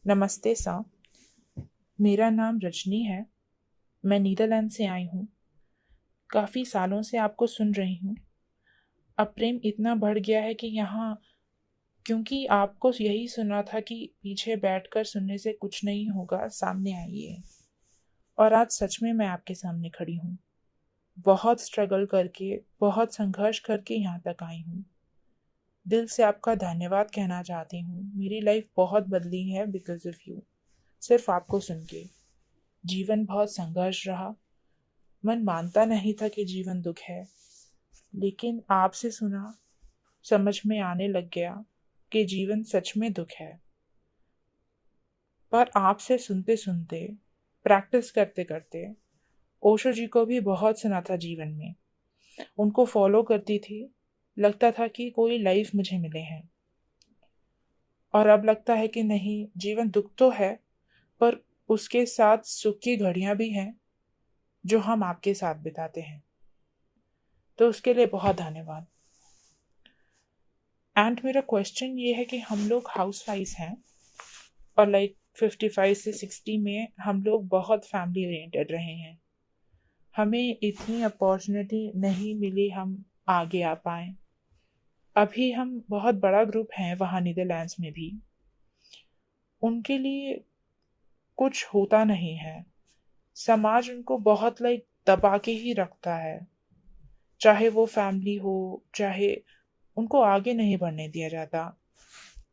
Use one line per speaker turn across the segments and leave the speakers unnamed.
नमस्ते सर। मेरा नाम रजनी है। मैं नीदरलैंड से आई हूँ। काफ़ी सालों से आपको सुन रही हूँ। अब प्रेम इतना बढ़ गया है कि यहाँ, क्योंकि आपको यही सुना था कि पीछे बैठकर सुनने से कुछ नहीं होगा, सामने आइए। और आज सच में मैं आपके सामने खड़ी हूँ। बहुत स्ट्रगल करके, बहुत संघर्ष करके यहाँ तक आई हूँ। दिल से आपका धन्यवाद कहना चाहती हूँ। मेरी लाइफ बहुत बदली है बिकॉज ऑफ यू। सिर्फ आपको सुन के जीवन बहुत संघर्ष रहा। मन मानता नहीं था कि जीवन दुख है, लेकिन आपसे सुना, समझ में आने लग गया कि जीवन सच में दुख है। पर आपसे सुनते सुनते, प्रैक्टिस करते करते, ओशो जी को भी बहुत सुना था जीवन में। उनको फॉलो करती थी। लगता था कि कोई लाइफ मुझे मिले हैं। और अब लगता है कि नहीं, जीवन दुख तो है, पर उसके साथ सुख की घड़ियां भी हैं जो हम आपके साथ बिताते हैं। तो उसके लिए बहुत धन्यवाद। एंड मेरा क्वेश्चन ये है कि हम लोग हाउस वाइफ हैं और 55 से 60 में हम लोग बहुत फैमिली ओरिएंटेड रहे हैं। हमें इतनी अपॉर्चुनिटी नहीं मिली हम आगे आ पाए। अभी हम बहुत बड़ा ग्रुप हैं वहाँ नीदरलैंड्स में भी। उनके लिए कुछ होता नहीं है। समाज उनको बहुत दबा के ही रखता है। चाहे वो फैमिली हो, चाहे, उनको आगे नहीं बढ़ने दिया जाता।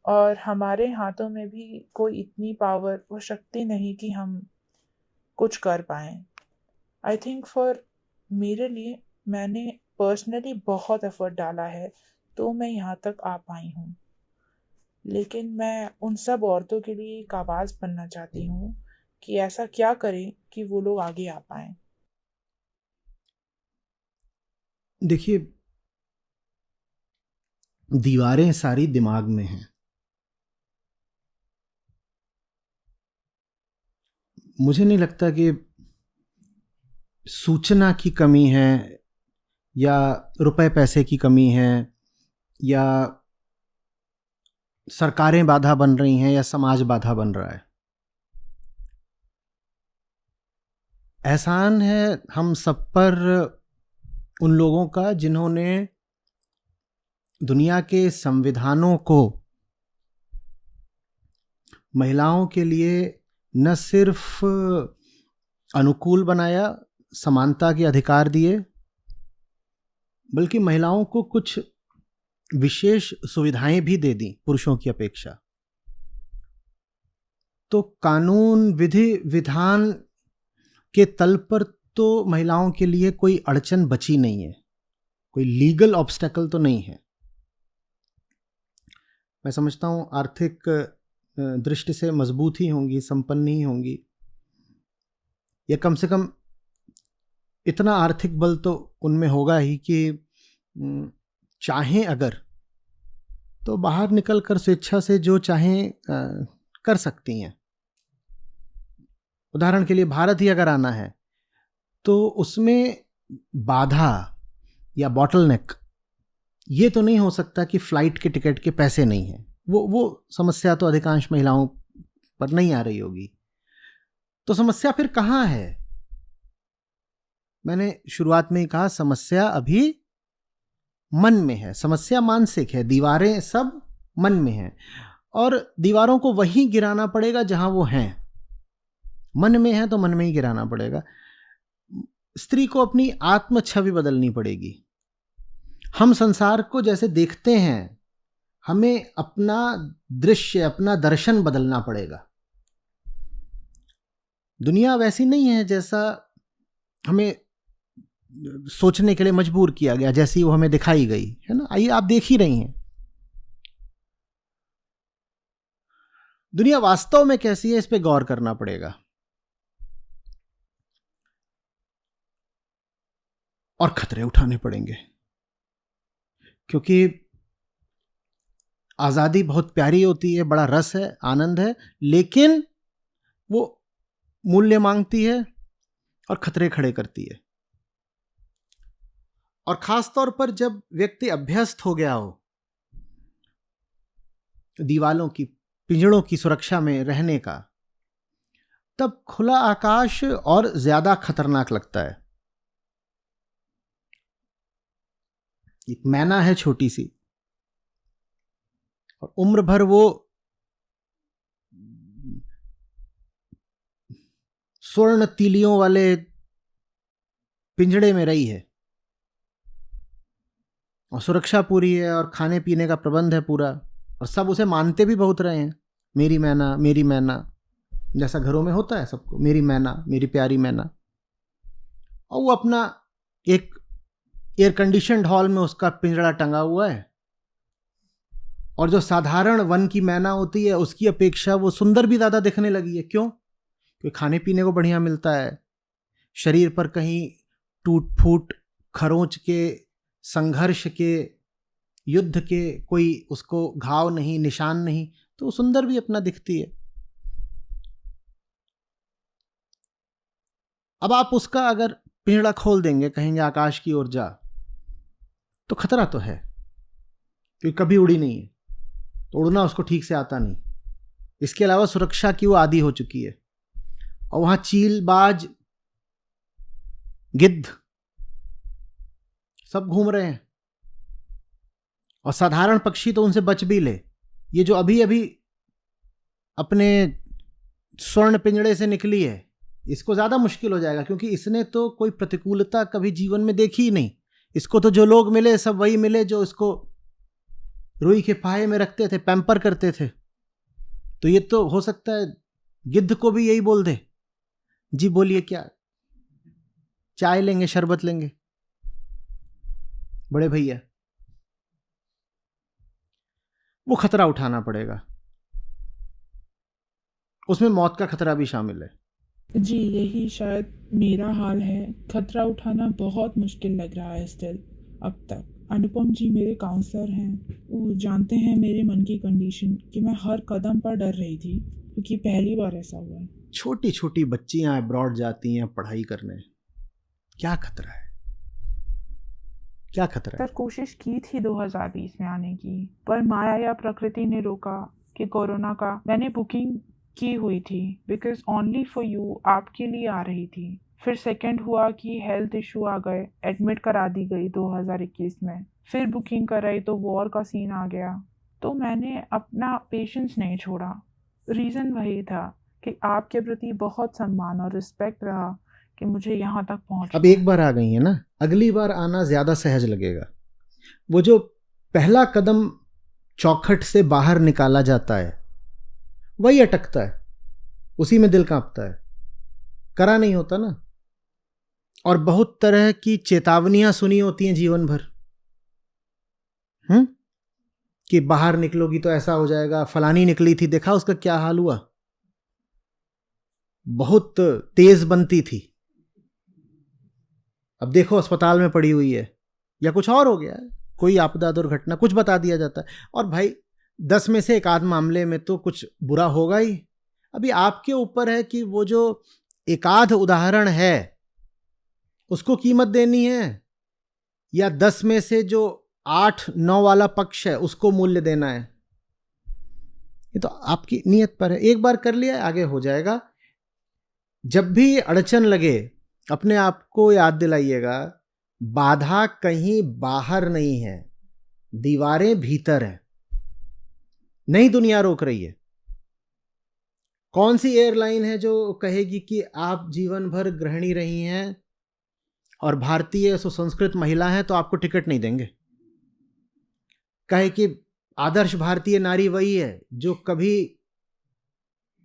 और हमारे हाथों में भी कोई इतनी पावर और शक्ति नहीं कि हम कुछ कर पाएँ। आई थिंक फॉर मेरे लिए, मैंने पर्सनली बहुत एफर्ट डाला है, तो मैं यहाँ तक आ पाई हूँ। लेकिन मैं उन सब औरतों के लिए एक आवाज़ बनना चाहती हूँ कि ऐसा क्या करें कि वो लोग आगे आ पाएँ।
देखिए, दीवारें सारी दिमाग में हैं। मुझे नहीं लगता कि सूचना की कमी है या रुपए पैसे की कमी है या सरकारें बाधा बन रही हैं या समाज बाधा बन रहा है। एहसान है हम सब पर उन लोगों का जिन्होंने दुनिया के संविधानों को महिलाओं के लिए न सिर्फ अनुकूल बनाया, समानता के अधिकार दिए, बल्कि महिलाओं को कुछ विशेष सुविधाएं भी दे दी पुरुषों की अपेक्षा। तो कानून विधि विधान के तल पर तो महिलाओं के लिए कोई अड़चन बची नहीं है, कोई लीगल ऑब्स्टेकल तो नहीं है। मैं समझता हूँ आर्थिक दृष्टि से मजबूत ही होंगी, संपन्न ही होंगी, या कम से कम इतना आर्थिक बल तो उनमें होगा ही कि चाहें अगर तो बाहर निकल कर स्वेच्छा से जो चाहें कर सकती हैं। उदाहरण के लिए भारत ही अगर आना है तो उसमें बाधा या बॉटलनेक ये तो नहीं हो सकता कि फ्लाइट के टिकट के पैसे नहीं हैं। वो समस्या तो अधिकांश महिलाओं पर नहीं आ रही होगी। तो समस्या फिर कहाँ है? मैंने शुरुआत में ही कहा, समस्या अभी मन में है। समस्या मानसिक है। दीवारें सब मन में हैं और दीवारों को वहीं गिराना पड़ेगा जहां वो हैं। मन में है तो मन में ही गिराना पड़ेगा। स्त्री को अपनी आत्म छवि बदलनी पड़ेगी। हम संसार को जैसे देखते हैं, हमें अपना दृश्य, अपना दर्शन बदलना पड़ेगा। दुनिया वैसी नहीं है जैसा हमें सोचने के लिए मजबूर किया गया, जैसी वो हमें दिखाई गई है ना। आइए, आप देख ही रही हैं दुनिया वास्तव में कैसी है, इस पे गौर करना पड़ेगा और खतरे उठाने पड़ेंगे। क्योंकि आज़ादी बहुत प्यारी होती है, बड़ा रस है, आनंद है, लेकिन वो मूल्य मांगती है और खतरे खड़े करती है। और खास तौर पर जब व्यक्ति अभ्यस्त हो गया हो दीवालों की पिंजड़ों की सुरक्षा में रहने का, तब खुला आकाश और ज्यादा खतरनाक लगता है। एक मैना है छोटी सी, और उम्र भर वो स्वर्ण तीलियों वाले पिंजड़े में रही है, और सुरक्षा पूरी है, और खाने पीने का प्रबंध है पूरा, और सब उसे मानते भी बहुत रहे हैं, मेरी मैना मेरी मैना, जैसा घरों में होता है सबको, मेरी मैना मेरी प्यारी मैना। और वो अपना एक एयर कंडीशनड हॉल में उसका पिंजड़ा टंगा हुआ है, और जो साधारण वन की मैना होती है उसकी अपेक्षा वो सुंदर भी ज़्यादा दिखने लगी है। क्यों? क्योंकि खाने पीने को बढ़िया मिलता है, शरीर पर कहीं टूट फूट, खरोंच के, संघर्ष के, युद्ध के कोई उसको घाव नहीं, निशान नहीं, तो सुंदर भी अपना दिखती है। अब आप उसका अगर पिंजड़ा खोल देंगे, कहेंगे आकाश की ओर जा, तो खतरा तो है, क्योंकि कभी उड़ी नहीं है, तो उड़ना उसको ठीक से आता नहीं। इसके अलावा सुरक्षा की वो आदी हो चुकी है, और वहां चील, बाज, गिद्ध सब घूम रहे हैं, और साधारण पक्षी तो उनसे बच भी ले। ये जो अभी अभी अपने स्वर्ण पिंजड़े से निकली है, इसको ज्यादा मुश्किल हो जाएगा, क्योंकि इसने तो कोई प्रतिकूलता कभी जीवन में देखी ही नहीं। इसको तो जो लोग मिले सब वही मिले जो इसको रुई के फाहे में रखते थे, पैम्पर करते थे। तो ये तो हो सकता है गिद्ध को भी यही बोल दे, जी बोलिए क्या, चाय लेंगे, शरबत लेंगे बड़े भैया। वो खतरा उठाना पड़ेगा, उसमें मौत का खतरा भी शामिल है।
जी, यही शायद मेरा हाल है। खतरा उठाना बहुत मुश्किल लग रहा है स्टिल अब तक। अनुपम जी मेरे काउंसलर हैं, वो जानते हैं मेरे मन की कंडीशन, कि मैं हर कदम पर डर रही थी, क्योंकि पहली बार ऐसा हुआ है।
छोटी छोटी बच्चियां अब्रॉड जाती हैं पढ़ाई करने, क्या खतरा है, क्या खतरा है?
सर, कोशिश की थी 2020 में आने की, पर माया या प्रकृति ने रोका कि कोरोना का। मैंने बुकिंग की हुई थी बिकॉज ओनली फॉर यू, आपके लिए आ रही थी। फिर सेकंड हुआ कि हेल्थ इशू आ गए, एडमिट करा दी गई 2021 में। फिर बुकिंग कराई तो वॉर का सीन आ गया, तो मैंने अपना पेशेंस नहीं छोड़ा। रीज़न वही था कि आपके प्रति बहुत सम्मान और रिस्पेक्ट रहा कि मुझे यहाँ तक पहुँचना
अब एक बार आ गई है ना, अगली बार आना ज्यादा सहज लगेगा। वो जो पहला कदम चौखट से बाहर निकाला जाता है वही अटकता है, उसी में दिल कांपता है, करा नहीं होता ना। और बहुत तरह की चेतावनियां सुनी होती हैं जीवन भर, कि बाहर निकलोगी तो ऐसा हो जाएगा, फलानी निकली थी, देखा उसका क्या हाल हुआ, बहुत तेज बनती थी, अब देखो अस्पताल में पड़ी हुई है, या कुछ और हो गया है, कोई आपदा दुर्घटना, कुछ बता दिया जाता है। और भाई 10 में से एक आध मामले में तो कुछ बुरा होगा ही। अभी आपके ऊपर है कि वो जो एकाध उदाहरण है उसको कीमत देनी है, या 10 में से जो 8-9 वाला पक्ष है उसको मूल्य देना है। ये तो आपकी नीयत पर है। एक बार कर लिया आगे हो जाएगा। जब भी अड़चन लगे अपने आप को याद दिलाइएगा, बाधा कहीं बाहर नहीं है, दीवारें भीतर है। नई दुनिया रोक रही है। कौन सी एयरलाइन है जो कहेगी कि आप जीवन भर गृहिणी रही हैं और भारतीय सुसंस्कृत महिला हैं तो आपको टिकट नहीं देंगे? कहे कि आदर्श भारतीय नारी वही है जो कभी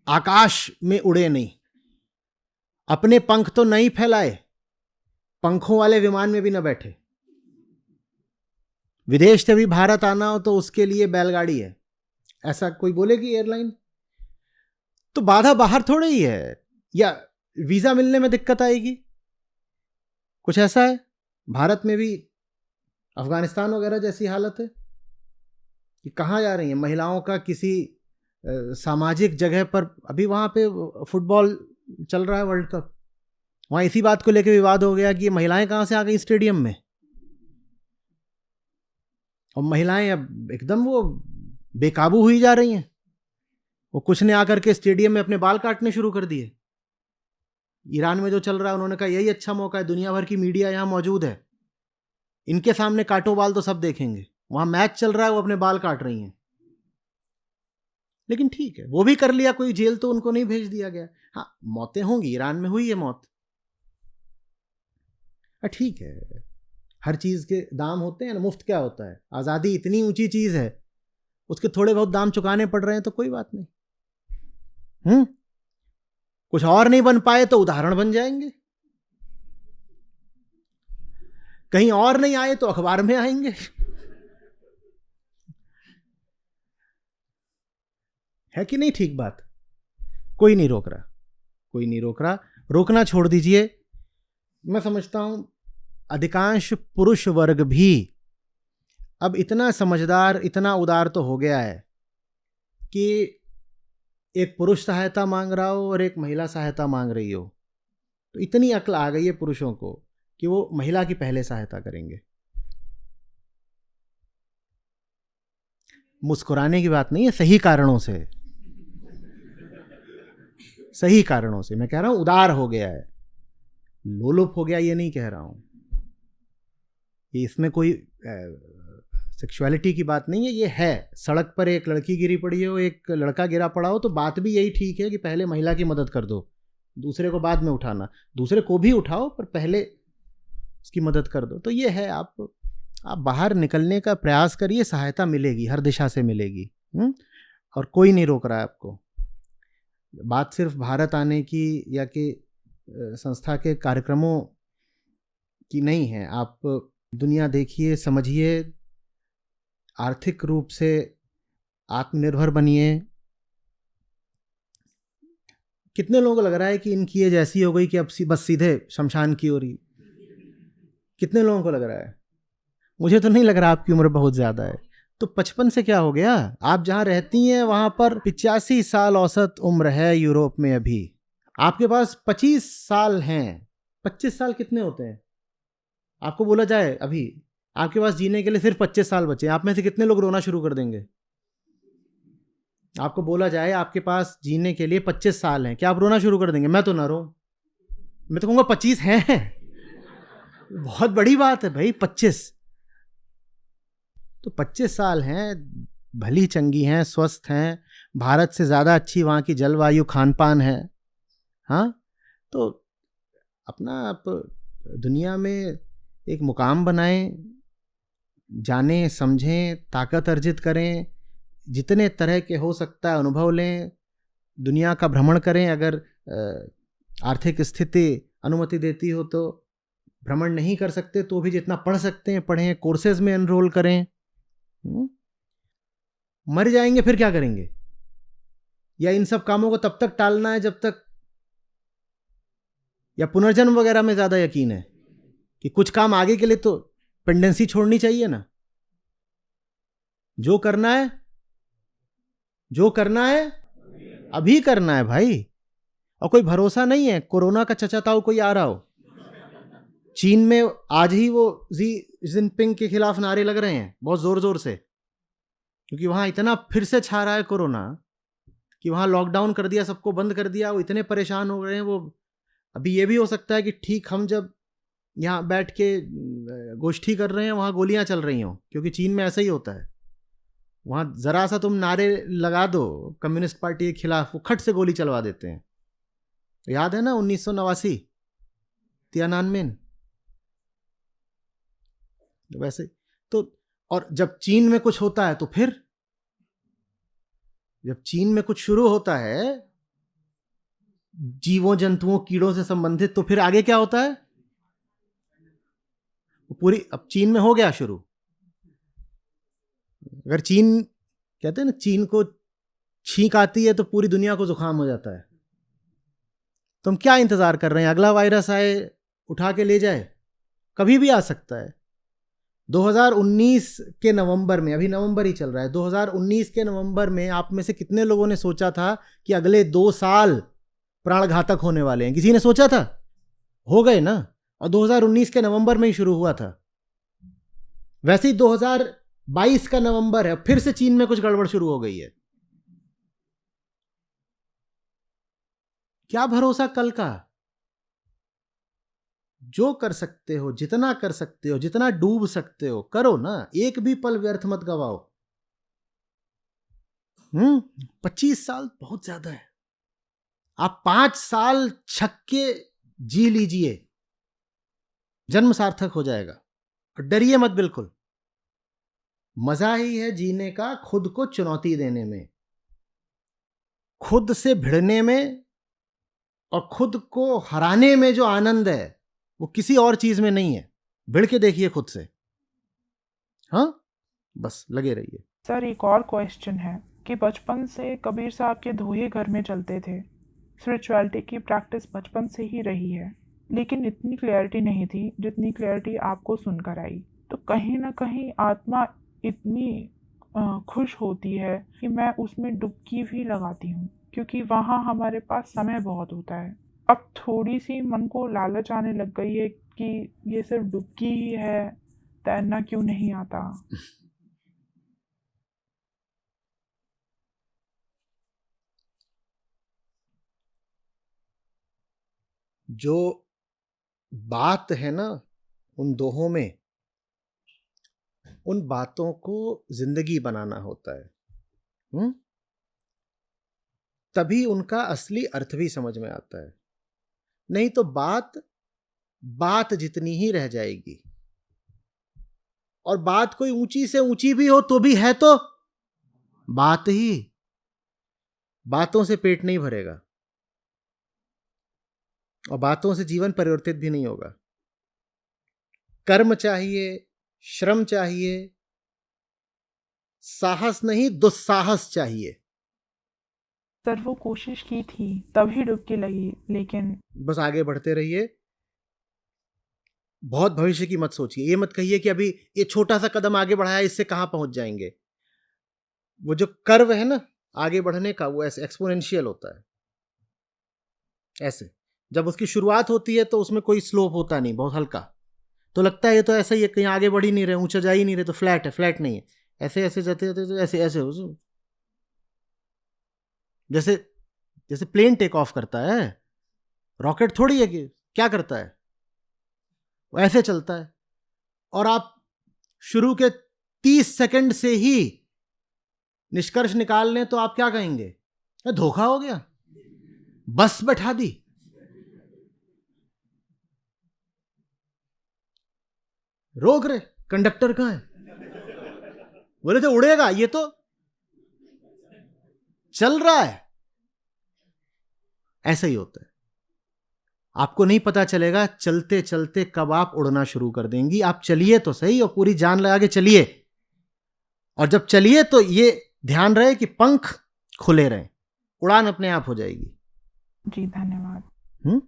आकाश में उड़े नहीं, अपने पंख तो नहीं फैलाए, पंखों वाले विमान में भी ना बैठे, विदेश से भी भारत आना हो तो उसके लिए बैलगाड़ी है, ऐसा कोई बोलेगी एयरलाइन? तो बाधा बाहर थोड़ी ही है, या वीजा मिलने में दिक्कत आएगी, कुछ ऐसा है। भारत में भी अफगानिस्तान वगैरह जैसी हालत है कि कहाँ जा रही हैं महिलाओं का, किसी सामाजिक जगह पर। अभी वहां पे फुटबॉल चल रहा है, वर्ल्ड कप, वहां इसी बात को लेकर विवाद हो गया कि ये महिलाएं कहां से आ गई स्टेडियम में। और महिलाएं अब एकदम वो बेकाबू हुई जा रही हैं। वो कुछ ने आकर के स्टेडियम में अपने बाल काटने शुरू कर दिए। ईरान में जो चल रहा है, उन्होंने कहा यही अच्छा मौका है, दुनिया भर की मीडिया यहां मौजूद है, इनके सामने काटो बाल तो सब देखेंगे। वहां मैच चल रहा है, वो अपने बाल काट रही हैं। लेकिन ठीक है, वो भी कर लिया, कोई जेल तो उनको नहीं भेज दिया गया। हाँ, मौतें होंगी, ईरान में हुई है मौत, ठीक है, हर चीज के दाम होते हैं ना, मुफ्त क्या होता है। आजादी इतनी ऊंची चीज है, उसके थोड़े बहुत दाम चुकाने पड़ रहे हैं तो कोई बात नहीं। कुछ और नहीं बन पाए तो उदाहरण बन जाएंगे, कहीं और नहीं आए तो अखबार में आएंगे। है कि नहीं ठीक बात? कोई नहीं रोक रहा, कोई नहीं रोक रहा, रोकना छोड़ दीजिए। मैं समझता हूं अधिकांश पुरुष वर्ग भी अब इतना समझदार, इतना उदार तो हो गया है कि एक पुरुष सहायता मांग रहा हो और एक महिला सहायता मांग रही हो, तो इतनी अक्ल आ गई है पुरुषों को कि वो महिला की पहले सहायता करेंगे। मुस्कुराने की बात नहीं है, सही कारणों से, सही कारणों से मैं कह रहा हूं उदार हो गया है, लोलुप हो गया ये नहीं कह रहा हूं। ये इसमें कोई सेक्सुअलिटी की बात नहीं है, ये है सड़क पर एक लड़की गिरी पड़ी हो, एक लड़का गिरा पड़ा हो, तो बात भी यही ठीक है कि पहले महिला की मदद कर दो, दूसरे को बाद में उठाना। दूसरे को भी उठाओ पर पहले उसकी मदद कर दो। तो ये है, आप बाहर निकलने का प्रयास करिए, सहायता मिलेगी, हर दिशा से मिलेगी। और कोई नहीं रोक रहा है आपको। बात सिर्फ भारत आने की या कि संस्था के कार्यक्रमों की नहीं है। आप दुनिया देखिए, समझिए, आर्थिक रूप से आत्मनिर्भर बनिए। कितने लोगों को लग रहा है कि इनकी एज ऐसी हो गई कि अब बस सीधे शमशान की ओर ही? कितने लोगों को लग रहा है? मुझे तो नहीं लग रहा, आपकी उम्र बहुत ज़्यादा है। तो 55 से क्या हो गया? आप जहाँ रहती हैं वहाँ पर 85 साल औसत उम्र है यूरोप में अभी। आपके पास 25 साल हैं। 25 साल कितने होते हैं? आपको बोला जाए अभी आपके पास जीने के लिए सिर्फ 25 साल बचे, आप में से कितने लोग रोना शुरू कर देंगे? आपको बोला जाए आपके पास जीने के लिए 25 साल हैं, क्या आप रोना शुरू कर देंगे? मैं तो ना रो, मैं तो कहूँगा 25 हैं, बहुत बड़ी बात है भाई 25। तो 25 साल हैं, भली चंगी हैं, स्वस्थ हैं, भारत से ज़्यादा अच्छी वहाँ की जलवायु, खान पान है। हाँ, तो अपना आप दुनिया में एक मुकाम बनाएं, जानें, समझें, ताकत अर्जित करें, जितने तरह के हो सकता है अनुभव लें, दुनिया का भ्रमण करें। अगर आर्थिक स्थिति अनुमति देती हो तो भ्रमण नहीं कर सकते तो भी जितना पढ़ सकते हैं पढ़ें, कोर्सेज में एनरोल करें। मर जाएंगे फिर क्या करेंगे? या इन सब कामों को तब तक टालना है जब तक, या पुनर्जन्म वगैरह में ज़्यादा यकीन है कि कुछ काम आगे के लिए तो पेंडेंसी छोड़नी चाहिए ना? जो करना है, जो करना है अभी करना है भाई। और कोई भरोसा नहीं है, कोरोना का चचाताऊ कोई आ रहा हो। चीन में आज ही वो जी जिनपिंग के खिलाफ नारे लग रहे हैं बहुत जोर जोर से, क्योंकि वहां इतना फिर से छा रहा है कोरोना कि वहां लॉकडाउन कर दिया, सबको बंद कर दिया, वो इतने परेशान हो गए हैं। वो अभी ये भी हो सकता है कि ठीक हम जब यहाँ बैठ के गोष्ठी कर रहे हैं वहाँ गोलियाँ चल रही हों, क्योंकि चीन में ऐसा ही होता है। वहाँ ज़रा सा तुम नारे लगा दो कम्युनिस्ट पार्टी के खिलाफ, वो खट से गोली चलवा देते हैं। याद है ना 1989 तियानानमेन? वैसे तो, और जब चीन में कुछ होता है तो फिर, जब चीन में कुछ शुरू होता है जीवों, जंतुओं, कीड़ों से संबंधित, तो फिर आगे क्या होता है? पूरी, अब चीन में हो गया शुरू। अगर चीन, कहते हैं ना, चीन को छींक आती है तो पूरी दुनिया को जुकाम हो जाता है। तो हम क्या इंतजार कर रहे हैं? अगला वायरस आए, उठा के ले जाए? कभी भी आ सकता है। 2019 के नवंबर में, अभी नवंबर ही चल रहा है, 2019 के नवंबर में आप में से कितने लोगों ने सोचा था कि अगले 2 साल प्राणघातक होने वाले हैं? किसी ने सोचा था? हो गए ना। और 2019 के नवंबर में ही शुरू हुआ था। वैसे ही 2022 का नवंबर है, फिर से चीन में कुछ गड़बड़ शुरू हो गई है। क्या भरोसा कल का। जो कर सकते हो, जितना कर सकते हो, जितना डूब सकते हो करो ना, एक भी पल व्यर्थ मत गवाओ। 25 साल बहुत ज्यादा है। आप 5 साल छक्के जी लीजिए, जन्म सार्थक हो जाएगा। और डरिए मत बिल्कुल। मजा ही है जीने का खुद को चुनौती देने में, खुद से भिड़ने में और खुद को हराने में। जो आनंद है वो किसी और चीज में नहीं है। भिड़ के देखिए खुद से। हाँ, बस लगे रहिए।
सर एक और क्वेश्चन है कि बचपन से कबीर साहब के दोहे घर में चलते थे, स्पिरिचुअलिटी की प्रैक्टिस बचपन से ही रही है, लेकिन इतनी क्लैरिटी नहीं थी जितनी क्लैरिटी आपको सुनकर आई। तो कहीं ना कहीं आत्मा इतनी खुश होती है कि मैं उसमें डुबकी भी लगाती हूँ, क्योंकि वहाँ हमारे पास समय बहुत होता है। अब थोड़ी सी मन को लालच आने लग गई है कि ये सिर्फ डुबकी ही है, तैरना क्यों नहीं आता।
जो बात है ना उन दोहों में, उन बातों को जिंदगी बनाना होता है। तभी उनका असली अर्थ भी समझ में आता है। नहीं तो बात बात जितनी ही रह जाएगी। और बात कोई ऊंची से ऊंची भी हो तो भी है तो बात ही। बातों से पेट नहीं भरेगा और बातों से जीवन परिवर्तित भी नहीं होगा। कर्म चाहिए, श्रम चाहिए, साहस नहीं दुस्साहस चाहिए।
सर वो कोशिश की थी तभी डुबकी लगी, लेकिन
बस आगे बढ़ते रहिए। बहुत भविष्य की मत सोचिए। ये मत कहिए कि अभी ये छोटा सा कदम आगे बढ़ाया, इससे कहां पहुंच जाएंगे। वो जो कर्व है ना आगे बढ़ने का, वो ऐसे एक्सपोनेंशियल होता है। ऐसे जब उसकी शुरुआत होती है तो उसमें कोई स्लोप होता नहीं, बहुत हल्का। तो लगता है ये तो ऐसा ही है, कहीं आगे बढ़ ही नहीं रहे, ऊंचा जा ही नहीं रहे, तो फ्लैट है। फ्लैट नहीं है, ऐसे ऐसे जाते जाते तो ऐसे ऐसे जैसे जैसे प्लेन टेक ऑफ करता है। रॉकेट थोड़ी है कि क्या करता है, वो ऐसे चलता है। और आप शुरू के 30 सेकंड से ही निष्कर्ष निकाल लें तो आप क्या कहेंगे, धोखा हो गया, बस बैठा दी। रोक रहे, कंडक्टर कहां है, बोले थे उड़ेगा, ये तो चल रहा है। ऐसा ही होता है। आपको नहीं पता चलेगा चलते चलते कब आप उड़ना शुरू कर देंगी। आप चलिए तो सही और पूरी जान लगा के चलिए। और जब चलिए तो ये ध्यान रहे कि पंख खुले रहें, उड़ान अपने आप हो जाएगी।
जी धन्यवाद।